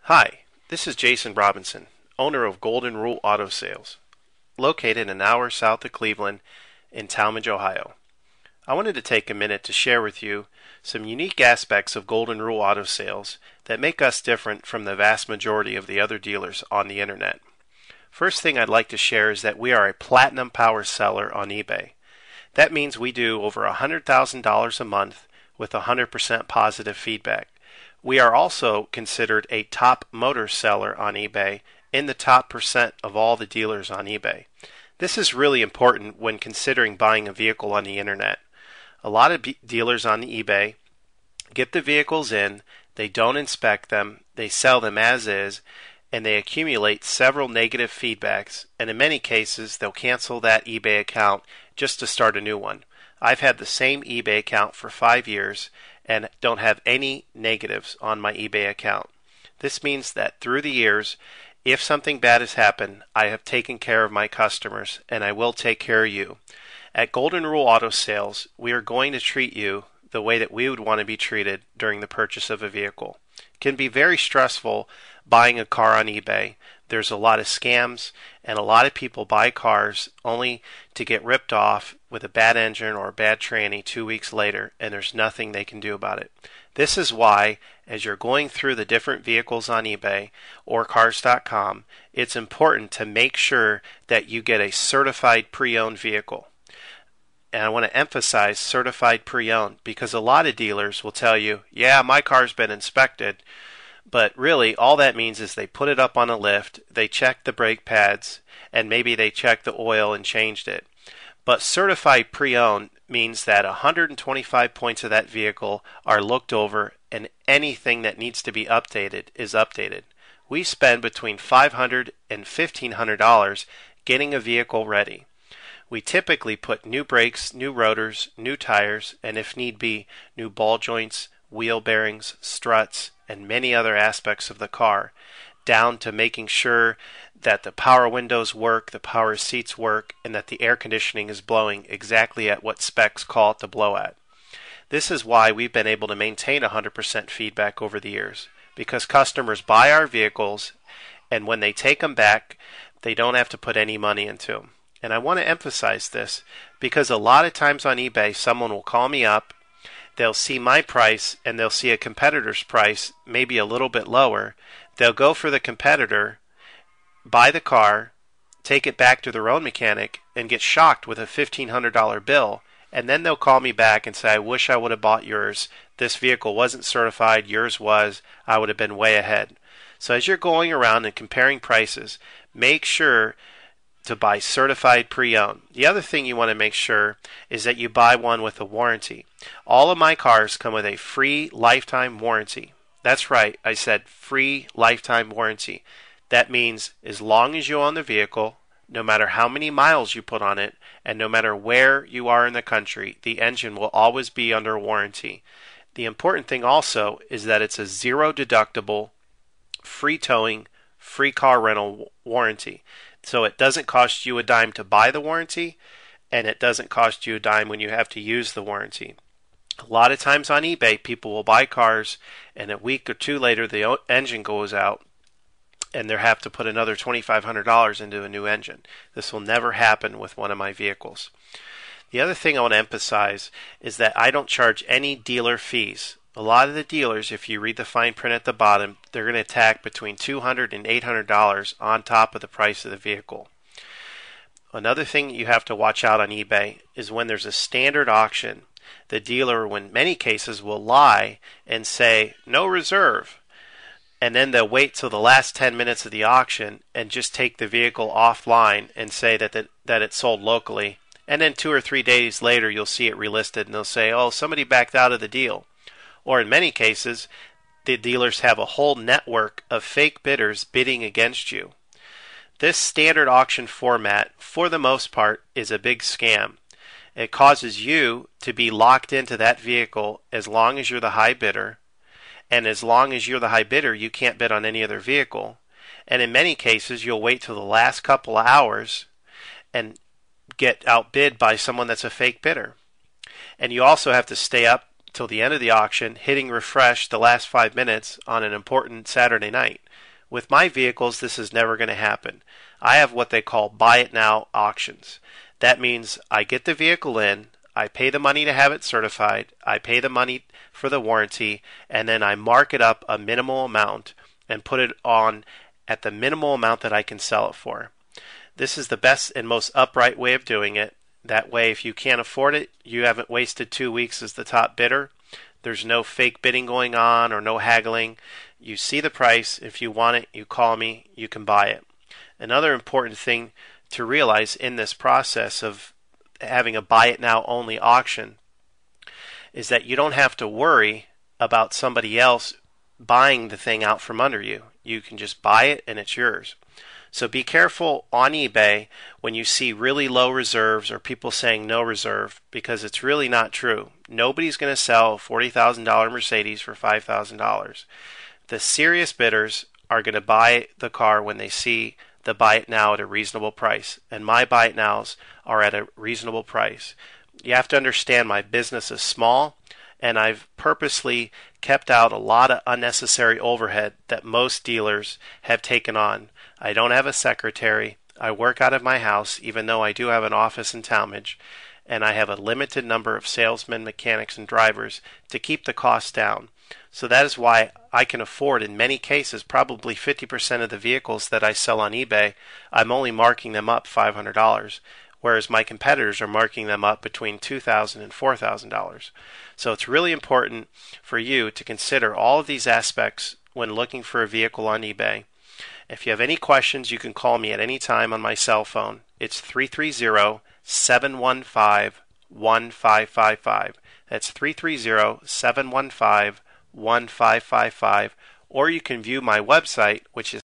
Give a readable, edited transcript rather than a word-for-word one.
Hi, this is Jason Robinson, owner of Golden Rule Auto Sales, located an hour south of Cleveland in Tallmadge, Ohio. I wanted to take a minute to share with you some unique aspects of Golden Rule Auto Sales that make us different from the vast majority of the other dealers on the internet. First thing I'd like to share is that we are a platinum power seller on eBay. That means we do over $100,000 a month with 100% positive feedback. We are also considered a top motor seller on eBay in the top percent of all the dealers on eBay. This is really important when considering buying a vehicle on the internet. A lot of dealers on eBay get the vehicles in, they don't inspect them, they sell them as is, and they accumulate several negative feedbacks, and in many cases they'll cancel that eBay account just to start a new one. I've had the same eBay account for 5 years and don't have any negatives on my eBay account. This means that through the years, if something bad has happened, I have taken care of my customers and I will take care of you. At Golden Rule Auto Sales, we are going to treat you the way that we would want to be treated during the purchase of a vehicle. It can be very stressful buying a car on eBay. There's a lot of scams, and a lot of people buy cars only to get ripped off with a bad engine or a bad tranny 2 weeks later, and there's nothing they can do about it. This is why, as you're going through the different vehicles on eBay or cars.com, it's important to make sure that you get a certified pre-owned vehicle. And I want to emphasize certified pre-owned because a lot of dealers will tell you, yeah, my car's been inspected, but really all that means is they put it up on a lift, they check the brake pads, and maybe they check the oil and changed it. But certified pre-owned means that 125 points of that vehicle are looked over and anything that needs to be updated is updated. We spend between $500 and $1,500 getting a vehicle ready. We typically put new brakes, new rotors, new tires, and if need be, new ball joints, wheel bearings, struts, and many other aspects of the car, down to making sure that the power windows work, the power seats work, and that the air conditioning is blowing exactly at what specs call it to blow at. This is why we've been able to maintain 100% feedback over the years, because customers buy our vehicles, and when they take them back, they don't have to put any money into them. And I want to emphasize this because a lot of times on eBay, someone will call me up, they'll see my price, and they'll see a competitor's price, maybe a little bit lower. They'll go for the competitor, buy the car, take it back to their own mechanic, and get shocked with a $1,500 bill. And then they'll call me back and say, I wish I would have bought yours. This vehicle wasn't certified. Yours was. I would have been way ahead. So as you're going around and comparing prices, make sure to buy certified pre-owned. The other thing you want to make sure is that you buy one with a warranty. All of my cars come with a free lifetime warranty. That's right, I said free lifetime warranty. That means as long as you own the vehicle, no matter how many miles you put on it, and no matter where you are in the country, the engine will always be under warranty. The important thing also is that it's a zero deductible, free towing, free car rental warranty. So it doesn't cost you a dime to buy the warranty, and it doesn't cost you a dime when you have to use the warranty. A lot of times on eBay, people will buy cars, and a week or two later, the engine goes out, and they have to put another $2,500 into a new engine. This will never happen with one of my vehicles. The other thing I want to emphasize is that I don't charge any dealer fees. A lot of the dealers, if you read the fine print at the bottom, they're going to tack between $200 and $800 on top of the price of the vehicle. Another thing you have to watch out on eBay is when there's a standard auction, the dealer, in many cases, will lie and say, no reserve. And then they'll wait till the last 10 minutes of the auction and just take the vehicle offline and say that it's sold locally. And then 2 or 3 days later, you'll see it relisted and they'll say, oh, somebody backed out of the deal. Or in many cases, the dealers have a whole network of fake bidders bidding against you. This standard auction format, for the most part, is a big scam. It causes you to be locked into that vehicle as long as you're the high bidder. And as long as you're the high bidder, you can't bid on any other vehicle. And in many cases, you'll wait till the last couple of hours and get outbid by someone that's a fake bidder. And you also have to stay up till the end of the auction, hitting refresh the last 5 minutes on an important Saturday night. With my vehicles, this is never going to happen. I have what they call buy it now auctions. That means I get the vehicle in, I pay the money to have it certified, I pay the money for the warranty, and then I mark it up a minimal amount and put it on at the minimal amount that I can sell it for. This is the best and most upright way of doing it. That way, if you can't afford it, you haven't wasted 2 weeks as the top bidder. There's no fake bidding going on or no haggling. You see the price. If you want it, you call me. You can buy it. Another important thing to realize in this process of having a buy it now only auction is that you don't have to worry about somebody else buying the thing out from under you. You can just buy it and it's yours. So be careful on eBay when you see really low reserves or people saying no reserve, because it's really not true. Nobody's going to sell a $40,000 Mercedes for $5,000. The serious bidders are going to buy the car when they see the buy it now at a reasonable price. And my buy it nows are at a reasonable price. You have to understand my business is small, and I've purposely kept out a lot of unnecessary overhead that most dealers have taken on. I don't have a secretary. I work out of my house, even though I do have an office in Tallmadge, and I have a limited number of salesmen, mechanics, and drivers to keep the costs down. So that is why I can afford, in many cases, probably 50% of the vehicles that I sell on eBay, I'm only marking them up $500, whereas my competitors are marking them up between $2,000 and $4,000. So it's really important for you to consider all of these aspects when looking for a vehicle on eBay. If you have any questions, you can call me at any time on my cell phone. It's 330-715-1555. That's 330-715-1555. Or you can view my website, which is